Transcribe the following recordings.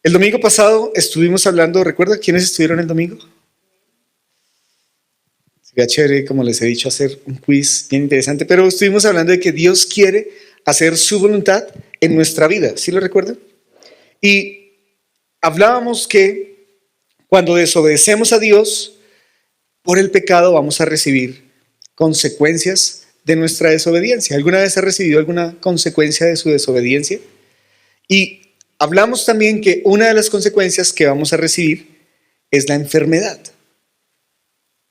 El domingo pasado estuvimos hablando, ¿recuerda quiénes estuvieron el domingo? Sería chévere, como les he dicho, hacer un quiz bien interesante, pero estuvimos hablando de que Dios quiere hacer su voluntad en nuestra vida, ¿sí lo recuerdan? Y hablábamos que cuando desobedecemos a Dios, por el pecado vamos a recibir consecuencias de nuestra desobediencia. ¿Alguna vez ha recibido alguna consecuencia de su desobediencia? Y hablamos también que una de las consecuencias que vamos a recibir es la enfermedad.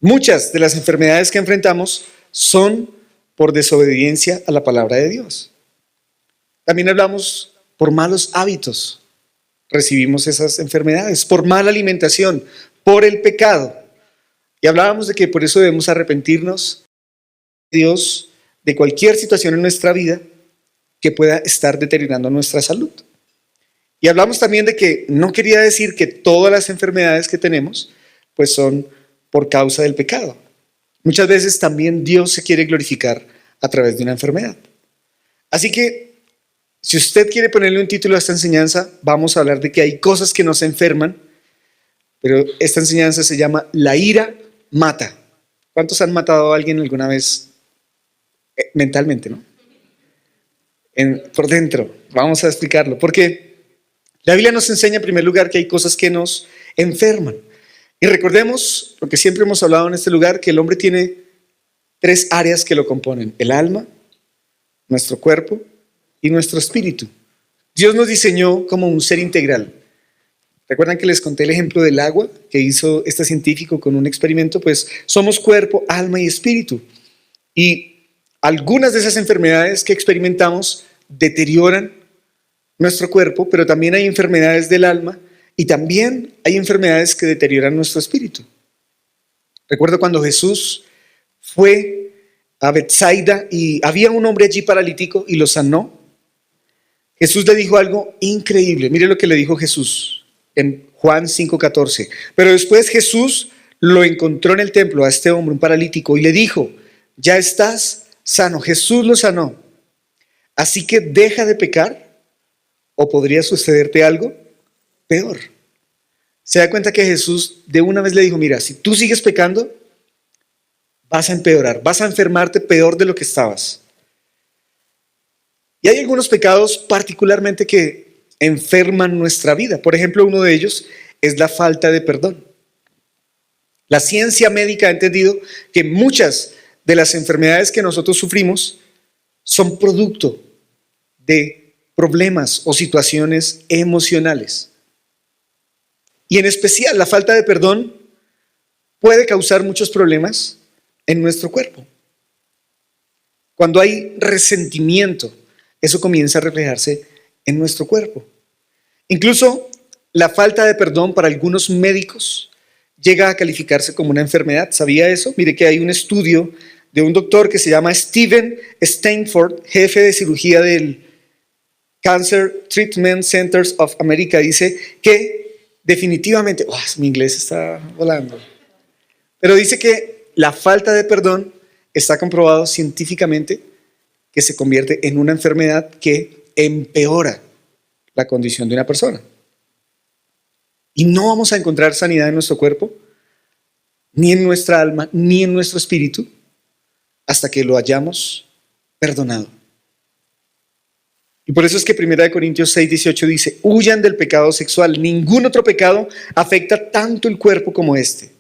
Muchas de las enfermedades que enfrentamos son por desobediencia a la palabra de Dios. También hablamos por malos hábitos. Recibimos esas enfermedades, por mala alimentación, por el pecado. Y hablábamos de que por eso debemos arrepentirnos de Dios de cualquier situación en nuestra vida que pueda estar deteriorando nuestra salud. Y hablamos también de que no quería decir que todas las enfermedades que tenemos pues son por causa del pecado. Muchas veces también Dios se quiere glorificar a través de una enfermedad. Así que si usted quiere ponerle un título a esta enseñanza, vamos a hablar de que hay cosas que nos enferman, pero esta enseñanza se llama La ira mata. ¿Cuántos han matado a alguien alguna vez mentalmente, no? Por dentro. Vamos a explicarlo. Porque la Biblia nos enseña en primer lugar que hay cosas que nos enferman. Y recordemos lo que siempre hemos hablado en este lugar, que el hombre tiene tres áreas que lo componen: el alma, nuestro cuerpo y nuestro espíritu. Dios nos diseñó como un ser integral. ¿Recuerdan que les conté el ejemplo del agua que hizo este científico con un experimento? Pues somos cuerpo, alma y espíritu. Y algunas de esas enfermedades que experimentamos deterioran nuestro cuerpo, pero también hay enfermedades del alma y también hay enfermedades que deterioran nuestro espíritu. Recuerdo cuando Jesús fue a Betsaida y había un hombre allí paralítico y lo sanó. Jesús le dijo algo increíble. Mire lo que le dijo Jesús en Juan 5:14. Pero después Jesús lo encontró en el templo a este hombre, un paralítico, y le dijo: ya estás sano. Jesús lo sanó. Así que deja de pecar o podría sucederte algo peor. Se da cuenta que Jesús de una vez le dijo: mira, si tú sigues pecando, vas a empeorar, vas a enfermarte peor de lo que estabas. Y hay algunos pecados particularmente que enferman nuestra vida. Por ejemplo, uno de ellos es la falta de perdón. La ciencia médica ha entendido que muchas de las enfermedades que nosotros sufrimos son producto de problemas o situaciones emocionales. Y en especial la falta de perdón puede causar muchos problemas en nuestro cuerpo. Cuando hay resentimiento, eso comienza a reflejarse en nuestro cuerpo. Incluso la falta de perdón para algunos médicos llega a calificarse como una enfermedad. ¿Sabía eso? Mire que hay un estudio de un doctor que se llama Steven Stanford, jefe de cirugía del Cancer Treatment Centers of America. Dice que definitivamente, mi inglés está volando, pero dice que la falta de perdón está comprobado científicamente que se convierte en una enfermedad que empeora la condición de una persona. Y no vamos a encontrar sanidad en nuestro cuerpo, ni en nuestra alma, ni en nuestro espíritu, hasta que lo hayamos perdonado. Y por eso es que 1 Corintios 6:18 dice: huyan del pecado sexual. Ningún otro pecado afecta tanto el cuerpo como este,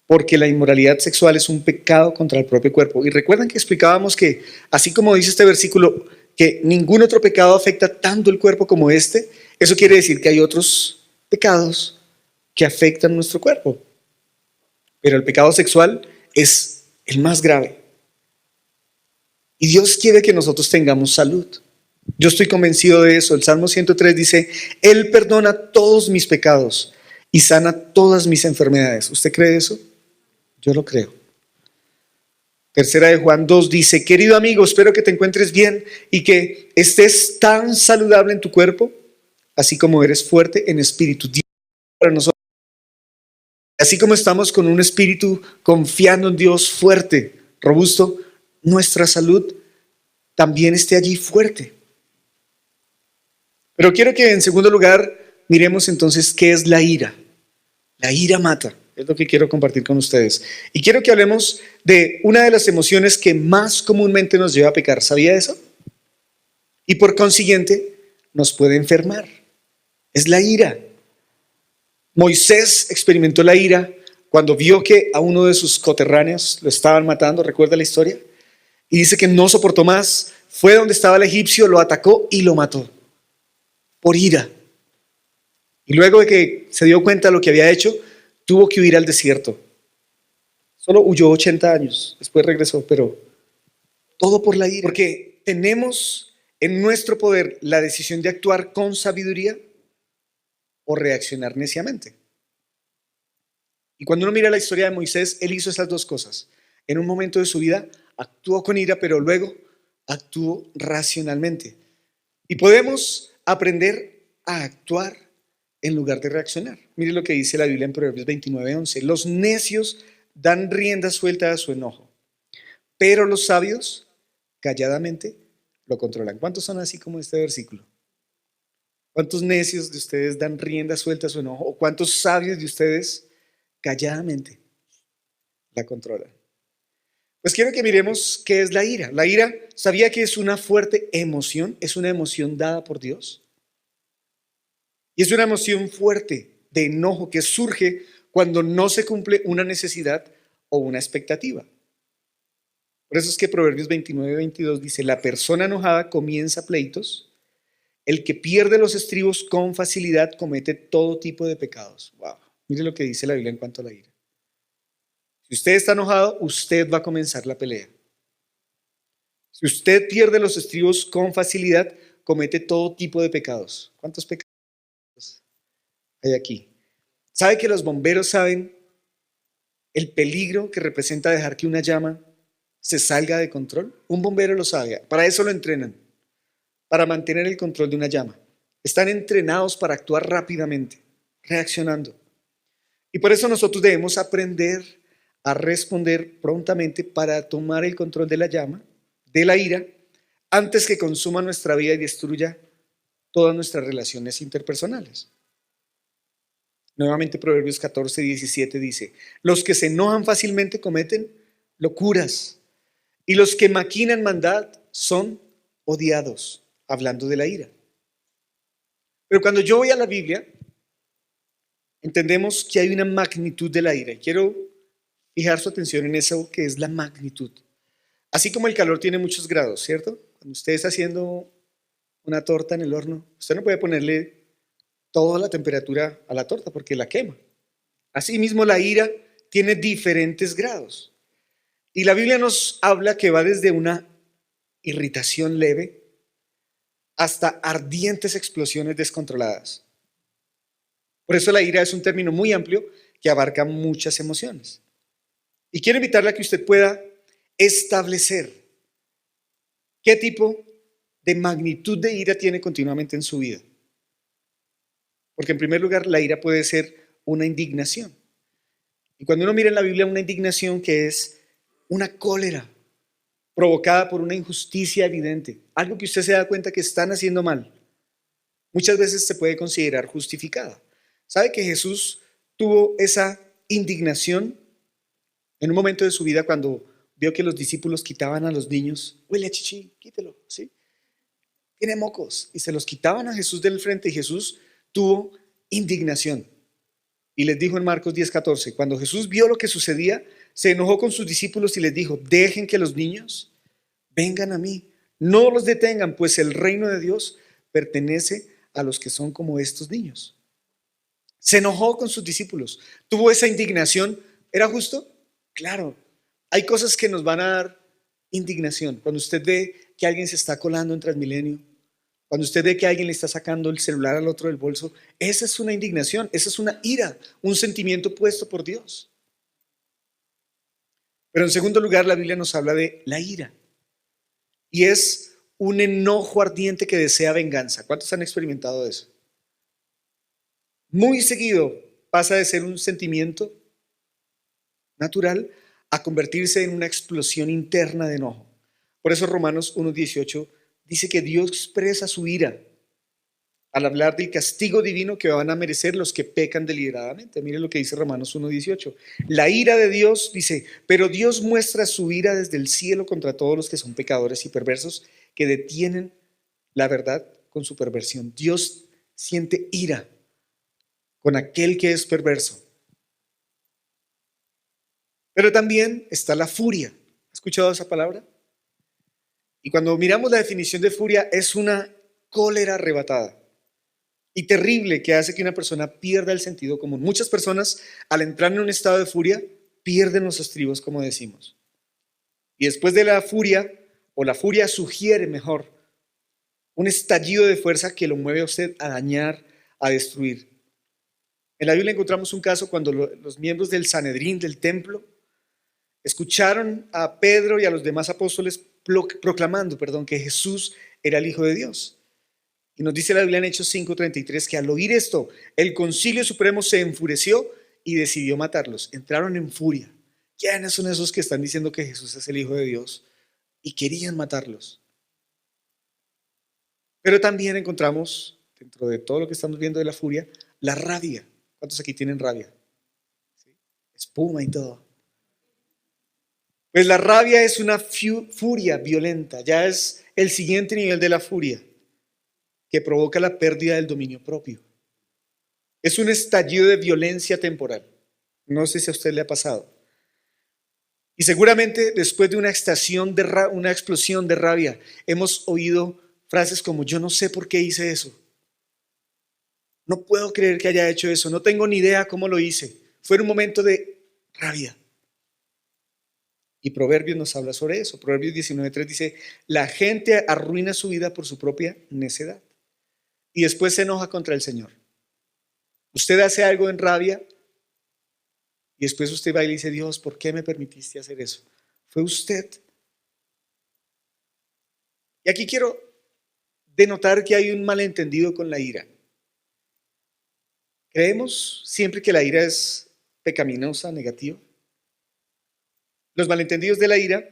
porque la inmoralidad sexual es un pecado contra el propio cuerpo. Y recuerdan que explicábamos que, así como dice este versículo, que ningún otro pecado afecta tanto el cuerpo como este, eso quiere decir que hay otros pecados que afectan nuestro cuerpo. Pero el pecado sexual es el más grave. Y Dios quiere que nosotros tengamos salud. Yo estoy convencido de eso. El Salmo 103 dice: Él perdona todos mis pecados y sana todas mis enfermedades. ¿Usted cree eso? Yo lo creo. Tercera de Juan 2 dice: querido amigo, espero que te encuentres bien y que estés tan saludable en tu cuerpo, así como eres fuerte en espíritu. Dios para nosotros. Así como estamos con un espíritu confiando en Dios fuerte, robusto, nuestra salud también esté allí fuerte. Pero quiero que en segundo lugar miremos entonces qué es la ira. La ira mata, es lo que quiero compartir con ustedes. Y quiero que hablemos de una de las emociones que más comúnmente nos lleva a pecar. ¿Sabía eso? Y por consiguiente nos puede enfermar. Es la ira. Moisés experimentó la ira cuando vio que a uno de sus coterráneos lo estaban matando. ¿Recuerda la historia? Y dice que no soportó más, fue donde estaba el egipcio, lo atacó y lo mató por ira. Y luego de que se dio cuenta de lo que había hecho, tuvo que huir al desierto. Solo huyó 80 años, después regresó, pero todo por la ira. Porque tenemos en nuestro poder la decisión de actuar con sabiduría o reaccionar neciamente. Y cuando uno mira la historia de Moisés, él hizo esas dos cosas. En un momento de su vida actuó con ira, pero luego actuó racionalmente. Y podemos aprender a actuar en lugar de reaccionar. Mire lo que dice la Biblia en Proverbios 29:11. Los necios dan rienda suelta a su enojo, pero los sabios calladamente lo controlan. ¿Cuántos son así como este versículo? ¿Cuántos necios de ustedes dan rienda suelta a su enojo? ¿O cuántos sabios de ustedes calladamente la controlan? Pues quiero que miremos qué es la ira. La ira, ¿sabía que es una fuerte emoción? Es una emoción dada por Dios. Y es una emoción fuerte de enojo que surge cuando no se cumple una necesidad o una expectativa. Por eso es que Proverbios 29:22 dice, la persona enojada comienza pleitos, el que pierde los estribos con facilidad comete todo tipo de pecados. Wow. Mire lo que dice la Biblia en cuanto a la ira. Si usted está enojado, usted va a comenzar la pelea. Si usted pierde los estribos con facilidad, comete todo tipo de pecados. ¿Cuántos pecados hay aquí? ¿Sabe que los bomberos saben el peligro que representa dejar que una llama se salga de control? Un bombero lo sabe. Para eso lo entrenan, para mantener el control de una llama. Están entrenados para actuar rápidamente, reaccionando. Y por eso nosotros debemos aprender a responder prontamente para tomar el control de la llama, de la ira, antes que consuma nuestra vida y destruya todas nuestras relaciones interpersonales. Nuevamente Proverbios 14:17 dice, los que se enojan fácilmente cometen locuras y los que maquinan maldad son odiados, hablando de la ira. Pero cuando yo voy a la Biblia, entendemos que hay una magnitud de la ira. Y quiero fijar su atención en eso que es la magnitud. Así como el calor tiene muchos grados, ¿cierto? Cuando usted está haciendo una torta en el horno, usted no puede ponerle toda la temperatura a la torta porque la quema. Asimismo, la ira tiene diferentes grados. Y la Biblia nos habla que va desde una irritación leve hasta ardientes explosiones descontroladas. Por eso la ira es un término muy amplio que abarca muchas emociones. Y quiero invitarle a que usted pueda establecer qué tipo de magnitud de ira tiene continuamente en su vida. Porque en primer lugar, la ira puede ser una indignación. Y cuando uno mira en la Biblia una indignación que es una cólera provocada por una injusticia evidente, algo que usted se da cuenta que están haciendo mal, muchas veces se puede considerar justificada. ¿Sabe que Jesús tuvo esa indignación en un momento de su vida cuando vio que los discípulos quitaban a los niños? Huele a chichi, quítelo, ¿sí? Tiene mocos. Y se los quitaban a Jesús del frente y Jesús tuvo indignación. Y les dijo en Marcos 10:14, cuando Jesús vio lo que sucedía, se enojó con sus discípulos y les dijo, dejen que los niños vengan a mí, no los detengan, pues el reino de Dios pertenece a los que son como estos niños. Se enojó con sus discípulos, tuvo esa indignación. ¿Era justo? Claro. Hay cosas que nos van a dar indignación. Cuando usted ve que alguien se está colando en Transmilenio, cuando usted ve que alguien le está sacando el celular al otro del bolso, esa es una indignación, esa es una ira, un sentimiento puesto por Dios. Pero en segundo lugar, la Biblia nos habla de la ira. Y es un enojo ardiente que desea venganza. ¿Cuántos han experimentado eso? Muy seguido pasa de ser un sentimiento natural a convertirse en una explosión interna de enojo. Por eso Romanos 1:18 dice que Dios expresa su ira al hablar del castigo divino que van a merecer los que pecan deliberadamente. Mire lo que dice Romanos 1:18. La ira de Dios, dice, pero Dios muestra su ira desde el cielo contra todos los que son pecadores y perversos, que detienen la verdad con su perversión. Dios siente ira con aquel que es perverso. Pero también está la furia. ¿Ha escuchado esa palabra? Y cuando miramos la definición de furia, es una cólera arrebatada y terrible que hace que una persona pierda el sentido común. Muchas personas, al entrar en un estado de furia, pierden los estribos, como decimos. Y después de la furia, o la furia sugiere mejor, un estallido de fuerza que lo mueve a usted a dañar, a destruir. En la Biblia encontramos un caso cuando los miembros del Sanedrín, del templo, escucharon a Pedro y a los demás apóstoles proclamando, que Jesús era el Hijo de Dios. Y nos dice la Biblia en Hechos 5:33 que al oír esto, el Concilio Supremo se enfureció y decidió matarlos. Entraron en furia. ¿Quiénes son esos que están diciendo que Jesús es el Hijo de Dios? Y querían matarlos. Pero también encontramos, dentro de todo lo que estamos viendo de la furia, la rabia. ¿Cuántos aquí tienen rabia? ¿Sí? Espuma y todo. Pues la rabia es una furia violenta, ya es el siguiente nivel de la furia, que provoca la pérdida del dominio propio. Es un estallido de violencia temporal. No sé si a usted le ha pasado. Y seguramente después de una explosión de rabia, hemos oído frases como: yo no sé por qué hice eso. No puedo creer que haya hecho eso. No tengo ni idea cómo lo hice. Fue un momento de rabia. Y Proverbios nos habla sobre eso. Proverbios 19:3 dice: la gente arruina su vida por su propia necedad y después se enoja contra el Señor. Usted hace algo en rabia y después usted va y le dice: Dios, ¿por qué me permitiste hacer eso? Fue usted. Y aquí quiero denotar que hay un malentendido con la ira. Creemos siempre que la ira es pecaminosa, negativa. Los malentendidos de la ira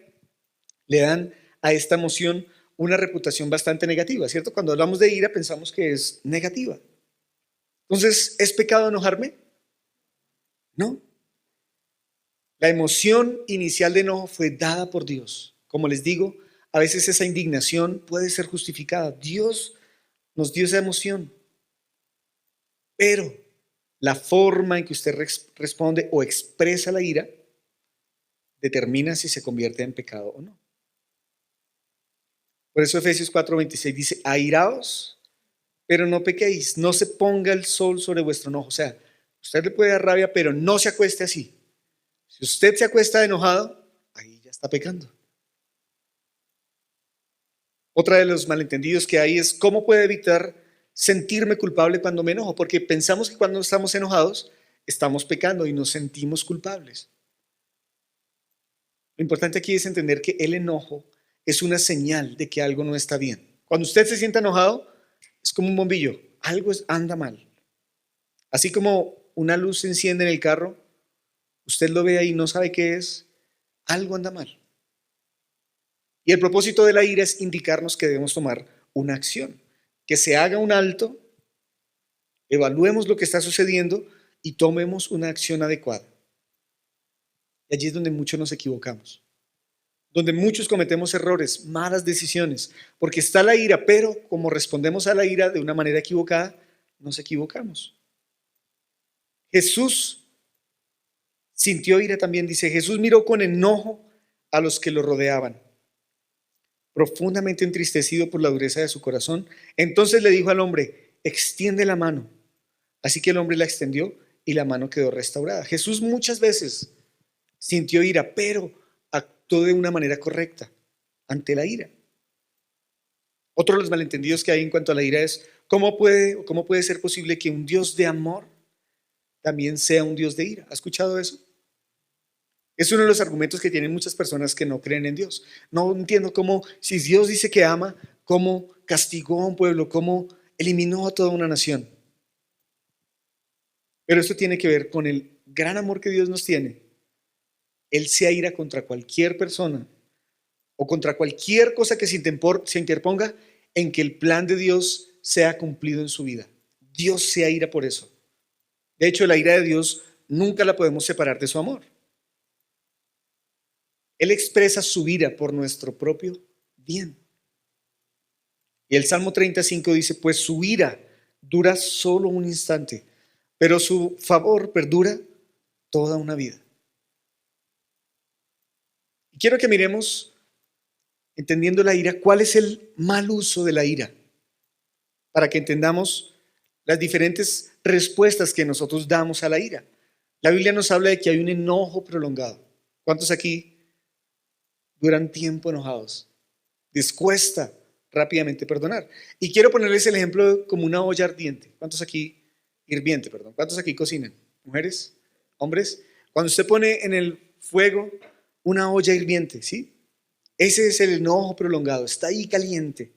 le dan a esta emoción una reputación bastante negativa, ¿cierto? Cuando hablamos de ira pensamos que es negativa. Entonces, ¿es pecado enojarme? No. La emoción inicial de enojo fue dada por Dios. Como les digo, a veces esa indignación puede ser justificada. Dios nos dio esa emoción. Pero la forma en que usted responde o expresa la ira determina si se convierte en pecado o no. Por eso Efesios 4:26 dice: airaos, pero no pequéis, no se ponga el sol sobre vuestro enojo. O sea, usted le puede dar rabia, pero no se acueste así. Si usted se acuesta enojado, ahí ya está pecando. Otra de los malentendidos que hay es: ¿cómo puedo evitar sentirme culpable cuando me enojo? Porque pensamos que cuando estamos enojados estamos pecando y nos sentimos culpables. Lo importante aquí es entender que el enojo es una señal de que algo no está bien. Cuando usted se sienta enojado, es como un bombillo, algo anda mal. Así como una luz se enciende en el carro, usted lo ve ahí y no sabe qué es, algo anda mal. Y el propósito de la ira es indicarnos que debemos tomar una acción, que se haga un alto, evaluemos lo que está sucediendo y tomemos una acción adecuada. Y allí es donde muchos nos equivocamos, donde muchos cometemos errores, malas decisiones, porque está la ira, pero como respondemos a la ira de una manera equivocada, nos equivocamos. Jesús sintió ira también, dice: Jesús miró con enojo a los que lo rodeaban, profundamente entristecido por la dureza de su corazón. Entonces le dijo al hombre: extiende la mano. Así que el hombre la extendió y la mano quedó restaurada. Jesús muchas veces sintió ira, pero actuó de una manera correcta ante la ira. Otro de los malentendidos que hay en cuanto a la ira es: ¿cómo puede ser posible que un Dios de amor también sea un Dios de ira? ¿Ha escuchado eso? Es uno de los argumentos que tienen muchas personas que no creen en Dios. No entiendo cómo, si Dios dice que ama, cómo castigó a un pueblo, cómo eliminó a toda una nación. Pero esto tiene que ver con el gran amor que Dios nos tiene. Él se aira contra cualquier persona o contra cualquier cosa que se interponga en que el plan de Dios sea cumplido en su vida. Dios se aira por eso. De hecho, la ira de Dios nunca la podemos separar de su amor. Él expresa su ira por nuestro propio bien. Y el Salmo 35 dice, pues su ira dura solo un instante, pero su favor perdura toda una vida. Y quiero que miremos, entendiendo la ira, cuál es el mal uso de la ira, para que entendamos las diferentes respuestas que nosotros damos a la ira. La Biblia nos habla de que hay un enojo prolongado. ¿Cuántos aquí duran tiempo enojados? Les cuesta rápidamente perdonar. Y quiero ponerles el ejemplo como una olla ardiente. ¿Cuántos aquí, hirviente, perdón? ¿Cuántos aquí cocinan? ¿Mujeres? ¿Hombres? Cuando usted pone en el fuego una olla hirviente, ¿sí? Ese es el enojo prolongado. Está ahí caliente.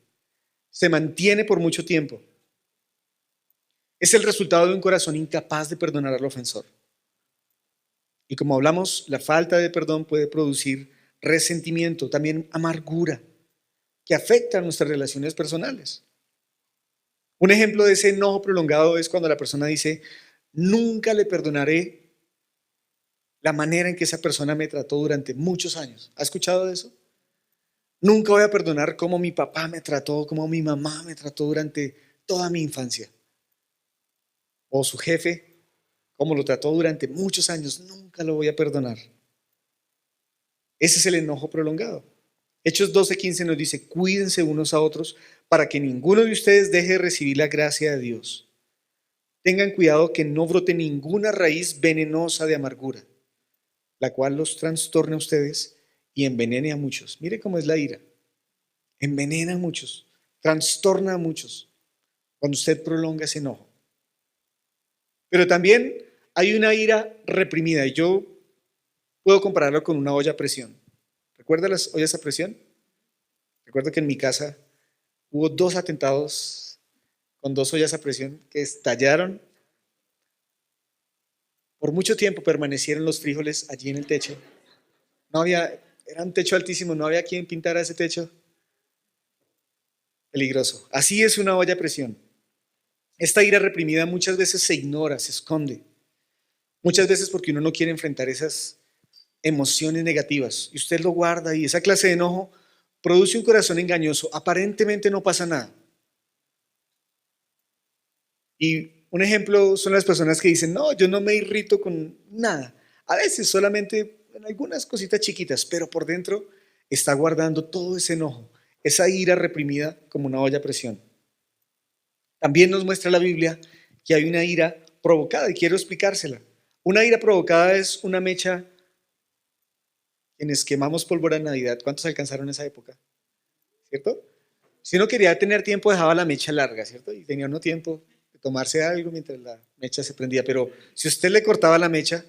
Se mantiene por mucho tiempo. Es el resultado de un corazón incapaz de perdonar al ofensor. Y como hablamos, la falta de perdón puede producir resentimiento, también amargura, que afecta a nuestras relaciones personales. Un ejemplo de ese enojo prolongado es cuando la persona dice, nunca le perdonaré la manera en que esa persona me trató durante muchos años. ¿Ha escuchado de eso? Nunca voy a perdonar cómo mi papá me trató, cómo mi mamá me trató durante toda mi infancia. O su jefe, cómo lo trató durante muchos años, nunca lo voy a perdonar. Ese es el enojo prolongado. Hechos 12:15 nos dice, cuídense unos a otros para que ninguno de ustedes deje de recibir la gracia de Dios. Tengan cuidado que no brote ninguna raíz venenosa de amargura, la cual los trastorne a ustedes y envenene a muchos. Mire cómo es la ira. Envenena a muchos, trastorna a muchos cuando usted prolonga ese enojo. Pero también hay una ira reprimida y yo puedo compararlo con una olla a presión. ¿Recuerda las ollas a presión? Recuerdo que en mi casa hubo 2 atentados con 2 ollas a presión que estallaron. Por mucho tiempo permanecieron los frijoles allí en el techo. No había, era un techo altísimo, no había quien pintara ese techo. Peligroso. Así es una olla a presión. Esta ira reprimida muchas veces se ignora, se esconde. Muchas veces porque uno no quiere enfrentar esas emociones negativas. Y usted lo guarda y esa clase de enojo produce un corazón engañoso. Aparentemente no pasa nada. Y un ejemplo son las personas que dicen, no, yo no me irrito con nada. A veces solamente en algunas cositas chiquitas, pero por dentro está guardando todo ese enojo, esa ira reprimida como una olla a presión. También nos muestra la Biblia que hay una ira provocada y quiero explicársela. Una ira provocada es una mecha. Quienes quemamos pólvora en Navidad, ¿cuántos alcanzaron esa época? ¿Cierto? Si uno quería tener tiempo, dejaba la mecha larga, ¿cierto? Y tenía uno tiempo de tomarse algo mientras la mecha se prendía. Pero si usted le cortaba la mecha,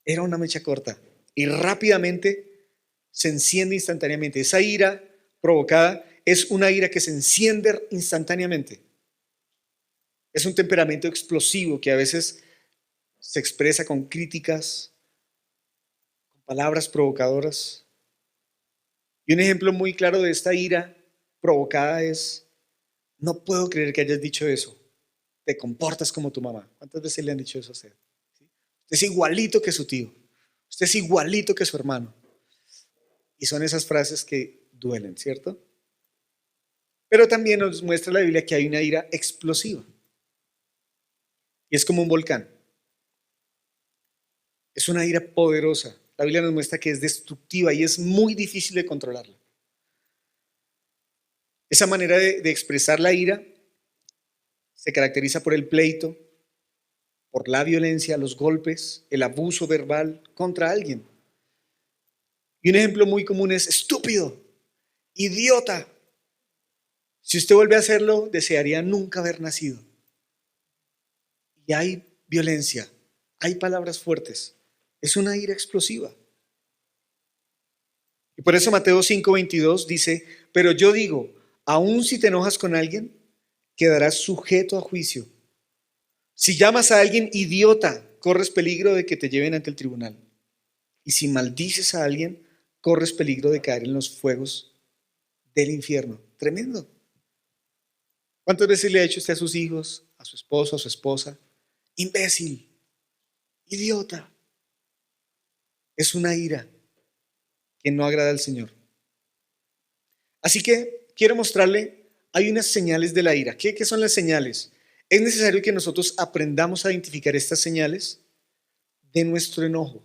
era una mecha corta y rápidamente se enciende instantáneamente. Esa ira provocada es una ira que se enciende instantáneamente. Es un temperamento explosivo que a veces se expresa con críticas, con palabras provocadoras. Y un ejemplo muy claro de esta ira provocada es, no puedo creer que hayas dicho eso, te comportas como tu mamá. ¿Cuántas veces le han dicho eso a usted? ¿Sí? Usted es igualito que su tío, usted es igualito que su hermano. Y son esas frases que duelen, ¿cierto? Pero también nos muestra la Biblia que hay una ira explosiva. Y es como un volcán. Es una ira poderosa. La Biblia nos muestra que es destructiva y es muy difícil de controlarla. Esa manera de expresar la ira se caracteriza por el pleito, por la violencia, los golpes, el abuso verbal contra alguien. Y un ejemplo muy común es estúpido, idiota. Si usted vuelve a hacerlo, desearía nunca haber nacido. Y hay violencia, hay palabras fuertes. Es una ira explosiva. Y por eso Mateo 5:22 dice, pero yo digo, aun si te enojas con alguien, quedarás sujeto a juicio. Si llamas a alguien idiota, corres peligro de que te lleven ante el tribunal. Y si maldices a alguien, corres peligro de caer en los fuegos del infierno. Tremendo. ¿Cuántas veces le ha dicho usted a sus hijos, a su esposo, a su esposa? Imbécil, idiota. Es una ira que no agrada al Señor. Así que quiero mostrarle, hay unas señales de la ira. ¿Qué son las señales? Es necesario que nosotros aprendamos a identificar estas señales de nuestro enojo.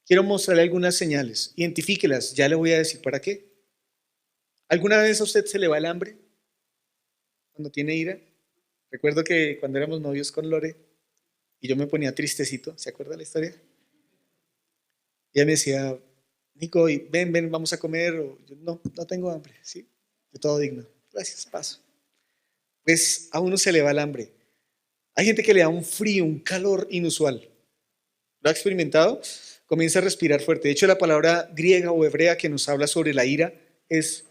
Quiero mostrarle algunas señales. Identifíquelas, ya le voy a decir para qué. ¿Alguna vez a usted se le va el hambre cuando tiene ira? Recuerdo que cuando éramos novios con Lore y yo me ponía tristecito, ¿se acuerda la historia? Y ella me decía, Nico, ven, vamos a comer. O yo, no tengo hambre, ¿sí? Yo todo digno. Gracias, paso. Pues a uno se le va el hambre. Hay gente que le da un frío, un calor inusual. ¿Lo ha experimentado? Comienza a respirar fuerte. De hecho, la palabra griega o hebrea que nos habla sobre la ira es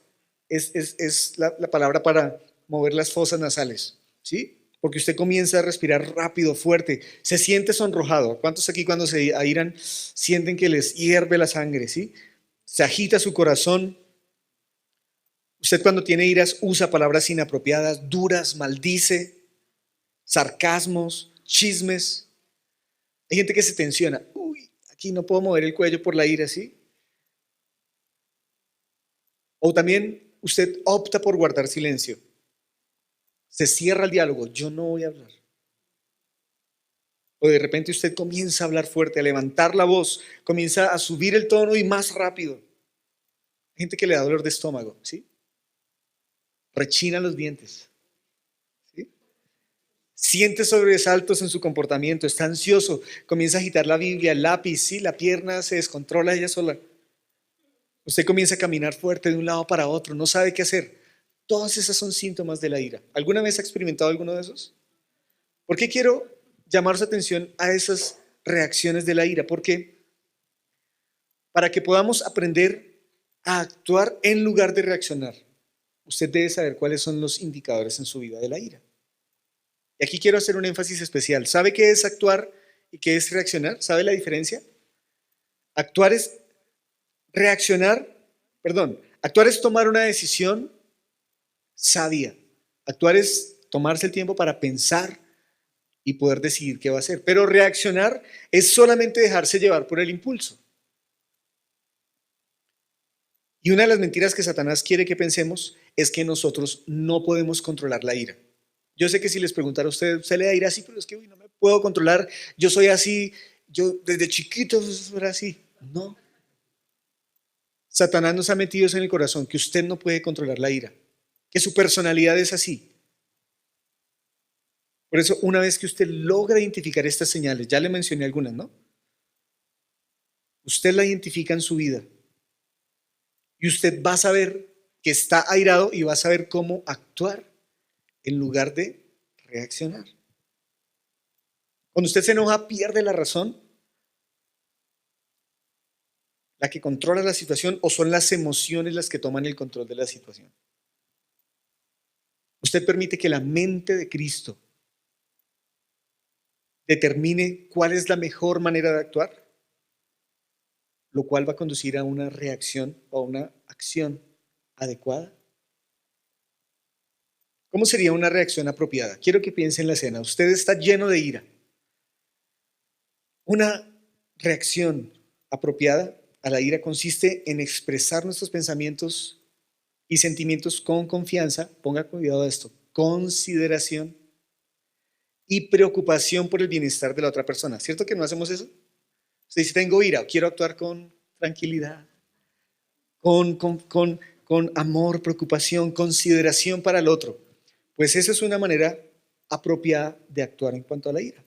la palabra para mover las fosas nasales, ¿sí? Porque usted comienza a respirar rápido, fuerte, se siente sonrojado. ¿Cuántos aquí cuando se airan sienten que les hierve la sangre, ¿sí? Se agita su corazón. Usted cuando tiene iras usa palabras inapropiadas, duras, maldice, sarcasmos, chismes. Hay gente que se tensiona. Uy, aquí no puedo mover el cuello por la ira, ¿sí? O también usted opta por guardar silencio. Se cierra el diálogo. Yo no voy a hablar. O de repente usted comienza a hablar fuerte, a levantar la voz, comienza a subir el tono y más rápido. Hay gente que le da dolor de estómago, ¿sí? Rechina los dientes, ¿sí? Siente sobresaltos en su comportamiento, está ansioso, comienza a agitar la Biblia, el lápiz, ¿sí? La pierna se descontrola ella sola. Usted comienza a caminar fuerte de un lado para otro, no sabe qué hacer. Todas esas son síntomas de la ira. ¿Alguna vez ha experimentado alguno de esos? ¿Por qué quiero llamar su atención a esas reacciones de la ira? Porque para que podamos aprender a actuar en lugar de reaccionar, usted debe saber cuáles son los indicadores en su vida de la ira. Y aquí quiero hacer un énfasis especial. ¿Sabe qué es actuar y qué es reaccionar? ¿Sabe la diferencia? Actuar es reaccionar, actuar es tomar una decisión sabia. Actuar es tomarse el tiempo para pensar y poder decidir qué va a hacer. Pero reaccionar es solamente dejarse llevar por el impulso. Y una de las mentiras que Satanás quiere que pensemos es que nosotros no podemos controlar la ira. Yo sé que si les preguntara a usted, se le da ira así, pero es que no me puedo controlar, yo soy así, yo desde chiquito era así. No. Satanás nos ha metido eso en el corazón, que usted no puede controlar la ira, que su personalidad es así. Por eso, una vez que usted logra identificar estas señales, ya le mencioné algunas, ¿no? Usted la identifica en su vida y usted va a saber que está airado y va a saber cómo actuar en lugar de reaccionar. Cuando usted se enoja, pierde la razón, la que controla la situación, o son las emociones las que toman el control de la situación. Usted permite que la mente de Cristo determine cuál es la mejor manera de actuar, lo cual va a conducir a una reacción o a una acción adecuada. ¿Cómo sería una reacción apropiada? Quiero que piense en la escena. Usted está lleno de ira. Una reacción apropiada a la ira consiste en expresar nuestros pensamientos y sentimientos con confianza, ponga cuidado a esto, consideración y preocupación por el bienestar de la otra persona. ¿Cierto que no hacemos eso? Usted dice, tengo ira, quiero actuar con tranquilidad, con amor, preocupación, consideración para el otro. Pues esa es una manera apropiada de actuar en cuanto a la ira.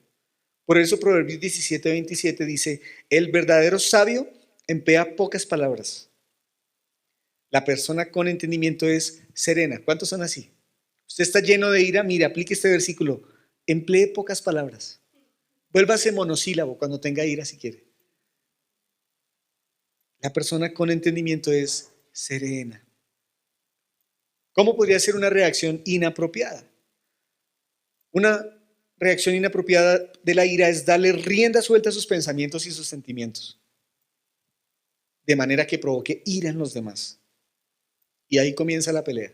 Por eso Proverbios 17:27 dice, el verdadero sabio emplea pocas palabras. La persona con entendimiento es serena. ¿Cuántos son así? Usted está lleno de ira, mire, aplique este versículo. Emplee pocas palabras. Vuélvase monosílabo cuando tenga ira si quiere. La persona con entendimiento es serena. ¿Cómo podría ser una reacción inapropiada? Una reacción inapropiada de la ira es darle rienda suelta a sus pensamientos y sus sentimientos, de manera que provoque ira en los demás. Y ahí comienza la pelea.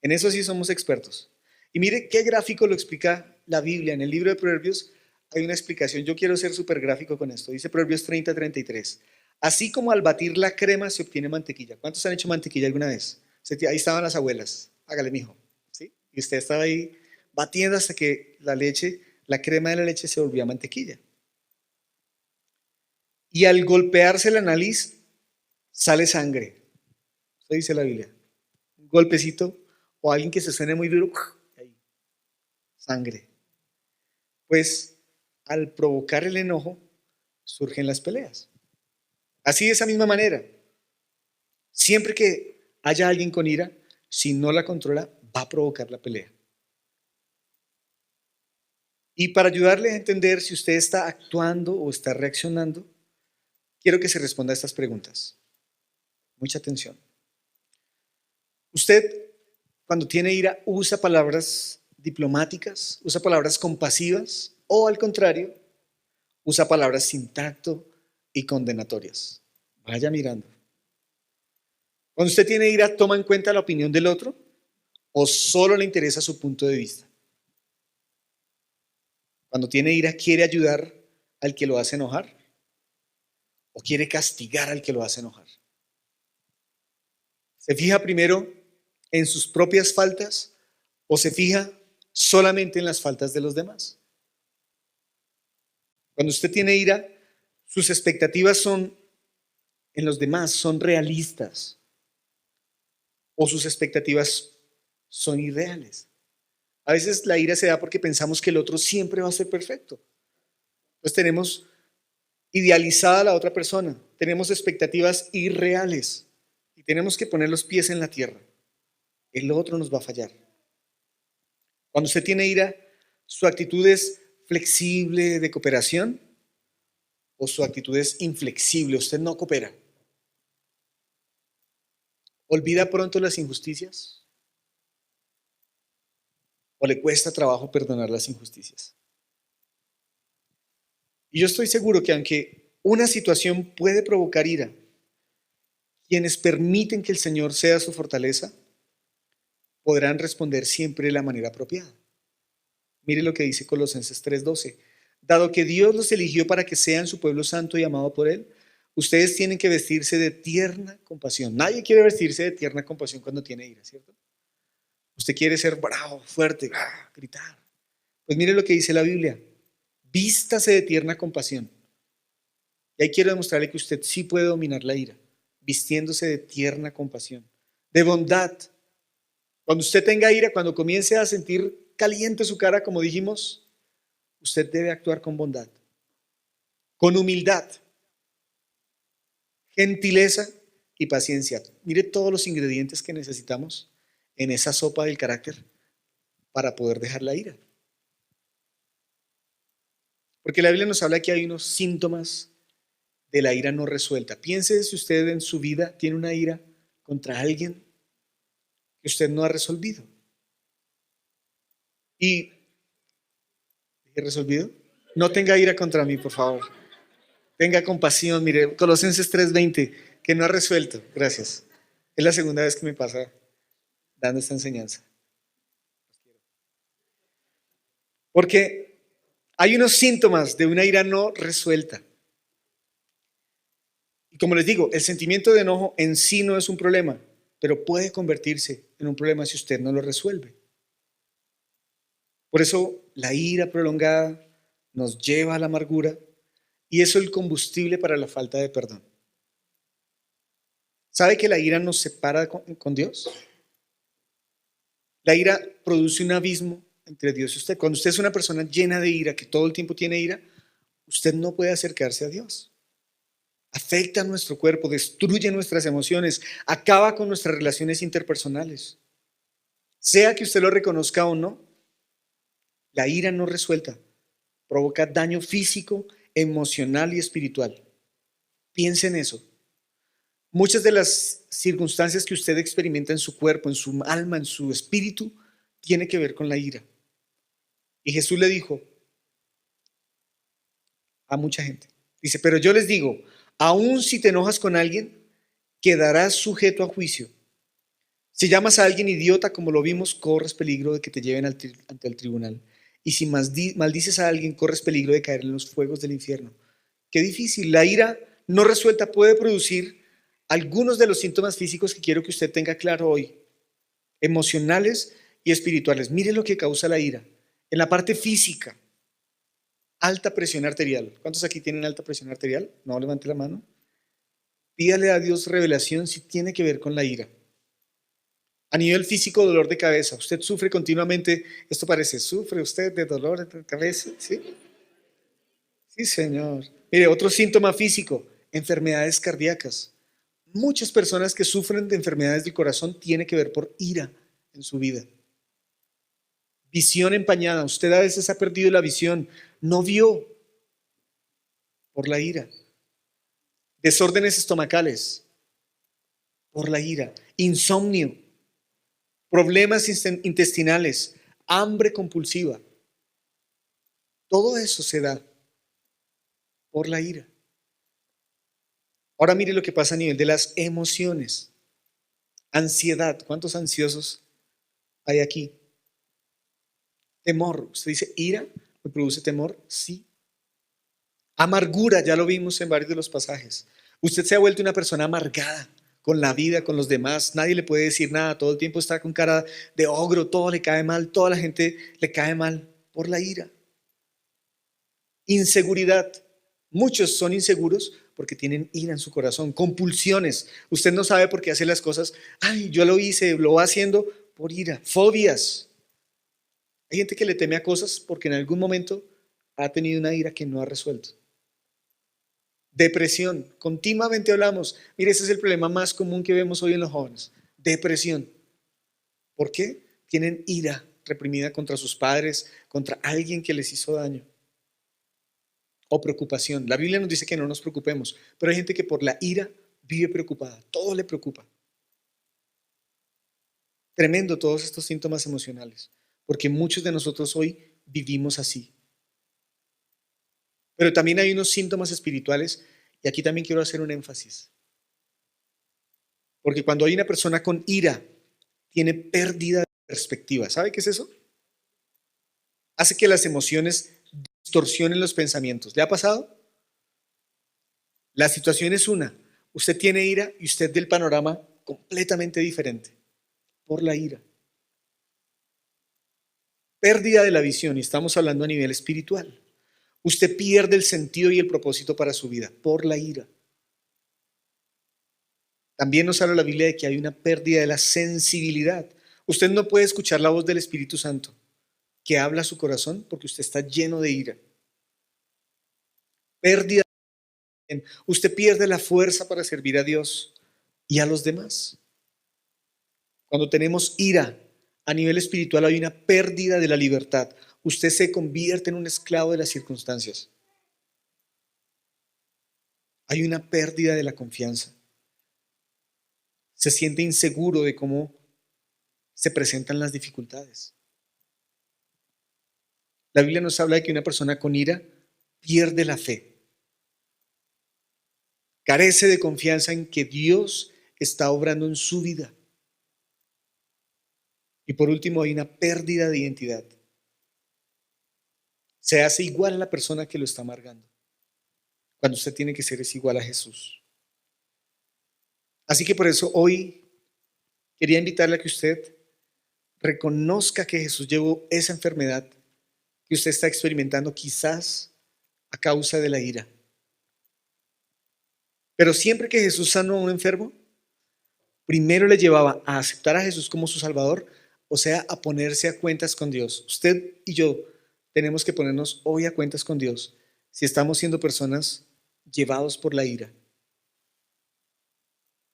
En eso sí somos expertos. Y mire qué gráfico lo explica la Biblia. En el libro de Proverbios hay una explicación. Yo quiero ser súper gráfico con esto. Dice Proverbios 30:33. Así como al batir la crema se obtiene mantequilla. ¿Cuántos han hecho mantequilla alguna vez? Ahí estaban las abuelas. Hágale, mijo. ¿Sí? Y usted estaba ahí batiendo hasta que la leche, la crema de la leche se volvía mantequilla. Y al golpearse la nariz sale sangre. Eso dice la Biblia. Un golpecito o alguien que se suene muy duro, ahí, sangre. Pues al provocar el enojo surgen las peleas. Así de esa misma manera, siempre que haya alguien con ira, si no la controla, va a provocar la pelea. Y para ayudarle a entender si usted está actuando o está reaccionando, quiero que se responda a estas preguntas. Mucha atención. Usted, cuando tiene ira, usa palabras diplomáticas, usa palabras compasivas o al contrario, usa palabras sin tacto y condenatorias. Vaya mirando. Cuando usted tiene ira, ¿toma en cuenta la opinión del otro o solo le interesa su punto de vista? Cuando tiene ira, ¿quiere ayudar al que lo hace enojar o quiere castigar al que lo hace enojar? ¿Se fija primero en sus propias faltas o se fija solamente en las faltas de los demás? Cuando usted tiene ira, sus expectativas son en los demás, son realistas o sus expectativas son irreales. A veces la ira se da porque pensamos que el otro siempre va a ser perfecto. Entonces tenemos idealizada a la otra persona, tenemos expectativas irreales y tenemos que poner los pies en la tierra. El otro nos va a fallar. Cuando usted tiene ira, ¿su actitud es flexible de cooperación o su actitud es inflexible? Usted no coopera. ¿Olvida pronto las injusticias o le cuesta trabajo perdonar las injusticias? Y yo estoy seguro que aunque una situación puede provocar ira, quienes permiten que el Señor sea su fortaleza podrán responder siempre de la manera apropiada. Mire lo que dice Colosenses 3:12. Dado que Dios los eligió para que sean su pueblo santo y amado por Él, ustedes tienen que vestirse de tierna compasión. Nadie quiere vestirse de tierna compasión cuando tiene ira, ¿cierto? Usted quiere ser bravo, fuerte, gritar. Pues mire lo que dice la Biblia. Vístase de tierna compasión. Y ahí quiero demostrarle que usted sí puede dominar la ira, vistiéndose de tierna compasión, de bondad. Cuando usted tenga ira, cuando comience a sentir caliente su cara, como dijimos, usted debe actuar con bondad, con humildad, gentileza y paciencia. Mire todos los ingredientes que necesitamos en esa sopa del carácter para poder dejar la ira. Porque la Biblia nos habla que hay unos síntomas de la ira no resuelta. Piense si usted en su vida tiene una ira contra alguien que usted no ha resolvido. ¿Y he resolvido? No tenga ira contra mí, por favor. Tenga compasión. Mire, Colosenses 3:20, que no ha resuelto. Gracias. Es la segunda vez que me pasa dando esta enseñanza. Porque hay unos síntomas de una ira no resuelta. Y como les digo, el sentimiento de enojo en sí no es un problema, pero puede convertirse en un problema si usted no lo resuelve. Por eso la ira prolongada nos lleva a la amargura y eso es el combustible para la falta de perdón. ¿Sabe que la ira nos separa con Dios? La ira produce un abismo entre Dios y usted. Cuando usted es una persona llena de ira, que todo el tiempo tiene ira, usted no puede acercarse a Dios. Afecta a nuestro cuerpo, destruye nuestras emociones, acaba con nuestras relaciones interpersonales. Sea que usted lo reconozca o no, la ira no resuelta provoca daño físico, emocional y espiritual. Piense en eso. Muchas de las circunstancias que usted experimenta en su cuerpo, en su alma, en su espíritu, tiene que ver con la ira. Y Jesús le dijo a mucha gente, dice, pero yo les digo, aun si te enojas con alguien, quedarás sujeto a juicio. Si llamas a alguien idiota, como lo vimos, corres peligro de que te lleven ante el tribunal. Y si maldices a alguien, corres peligro de caer en los fuegos del infierno. Qué difícil. La ira no resuelta puede producir algunos de los síntomas físicos que quiero que usted tenga claro hoy, emocionales y espirituales. Mire lo que causa la ira. En la parte física, alta presión arterial. ¿Cuántos aquí tienen alta presión arterial? No levante la mano. Pídale a Dios revelación si tiene que ver con la ira. A nivel físico, dolor de cabeza. Usted sufre continuamente, esto parece, ¿sufre usted de dolor de cabeza? ¿Sí? Sí, señor. Mire, otro síntoma físico, enfermedades cardíacas. Muchas personas que sufren de enfermedades del corazón tienen que ver por ira en su vida. Visión empañada. Usted a veces ha perdido la visión, no vio por la ira. Desórdenes estomacales por la ira. Insomnio. Problemas intestinales. Hambre compulsiva. Todo eso se da por la ira. Ahora mire lo que pasa a nivel de las emociones. Ansiedad. ¿Cuántos ansiosos hay aquí? Temor. Usted dice, ira me produce temor. Sí. Amargura, ya lo vimos en varios de los pasajes. Usted se ha vuelto una persona amargada con la vida, con los demás. Nadie le puede decir nada. Todo el tiempo está con cara de ogro. Todo le cae mal. Toda la gente le cae mal por la ira. Inseguridad. Muchos son inseguros porque tienen ira en su corazón. Compulsiones. Usted no sabe por qué hace las cosas. Ay, yo lo hice, lo va haciendo por ira. Fobias. Hay gente que le teme a cosas porque en algún momento ha tenido una ira que no ha resuelto. Depresión. Continuamente hablamos. Mire, ese es el problema más común que vemos hoy en los jóvenes. Depresión. ¿Por qué? Tienen ira reprimida contra sus padres, contra alguien que les hizo daño. O preocupación. La Biblia nos dice que no nos preocupemos, pero hay gente que por la ira vive preocupada, todo le preocupa. Tremendo todos estos síntomas emocionales, porque muchos de nosotros hoy vivimos así. Pero también hay unos síntomas espirituales y aquí también quiero hacer un énfasis. Porque cuando hay una persona con ira, tiene pérdida de perspectiva. ¿Sabe qué es eso? Hace que las emociones distorsionen los pensamientos. ¿Le ha pasado? La situación es una. Usted tiene ira y usted ve el panorama completamente diferente por la ira. Pérdida de la visión, y estamos hablando a nivel espiritual. Usted pierde el sentido y el propósito para su vida por la ira. También nos habla la Biblia de que hay una pérdida de la sensibilidad. Usted no puede escuchar la voz del Espíritu Santo que habla a su corazón porque usted está lleno de ira. Pérdida. Usted pierde la fuerza para servir a Dios y a los demás. Cuando tenemos ira a nivel espiritual hay una pérdida de la libertad. Usted se convierte en un esclavo de las circunstancias. Hay una pérdida de la confianza. Se siente inseguro de cómo se presentan las dificultades. La Biblia nos habla de que una persona con ira pierde la fe. Carece de confianza en que Dios está obrando en su vida. Y por último, hay una pérdida de identidad. Se hace igual a la persona que lo está amargando. Cuando usted tiene que ser es igual a Jesús. Así que por eso hoy quería invitarle a que usted reconozca que Jesús llevó esa enfermedad que usted está experimentando quizás a causa de la ira. Pero siempre que Jesús sanó a un enfermo, primero le llevaba a aceptar a Jesús como su Salvador, o sea, a ponerse a cuentas con Dios. Usted y yo tenemos que ponernos hoy a cuentas con Dios si estamos siendo personas llevados por la ira.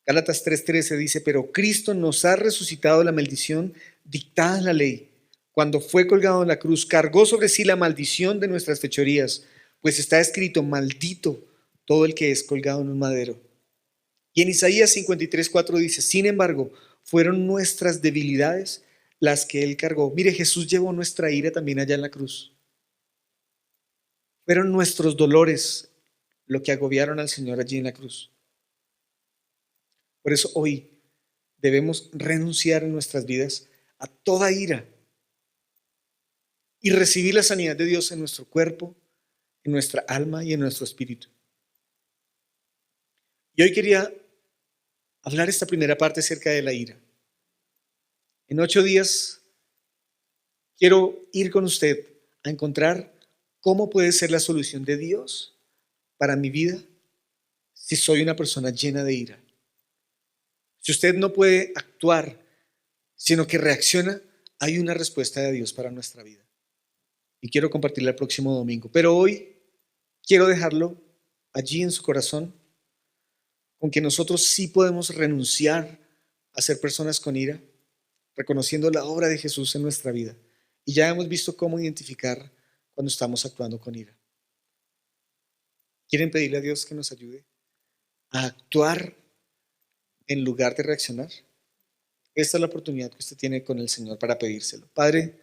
Gálatas 3:13 dice, pero Cristo nos ha resucitado de la maldición dictada en la ley. Cuando fue colgado en la cruz, cargó sobre sí la maldición de nuestras fechorías, pues está escrito, maldito todo el que es colgado en un madero. Y en Isaías 53:4 dice, sin embargo, fueron nuestras debilidades las que Él cargó. Mire, Jesús llevó nuestra ira también allá en la cruz. Fueron nuestros dolores lo que agobiaron al Señor allí en la cruz. Por eso hoy debemos renunciar en nuestras vidas a toda ira y recibir la sanidad de Dios en nuestro cuerpo, en nuestra alma y en nuestro espíritu. Y hoy quería hablar esta primera parte acerca de la ira. En 8 días quiero ir con usted a encontrar cómo puede ser la solución de Dios para mi vida si soy una persona llena de ira. Si usted no puede actuar, sino que reacciona, hay una respuesta de Dios para nuestra vida. Y quiero compartirla el próximo domingo. Pero hoy quiero dejarlo allí en su corazón, con que nosotros sí podemos renunciar a ser personas con ira, reconociendo la obra de Jesús en nuestra vida. Y ya hemos visto cómo identificar cuando estamos actuando con ira. ¿Quieren pedirle a Dios que nos ayude a actuar en lugar de reaccionar? Esta es la oportunidad que usted tiene con el Señor para pedírselo. Padre,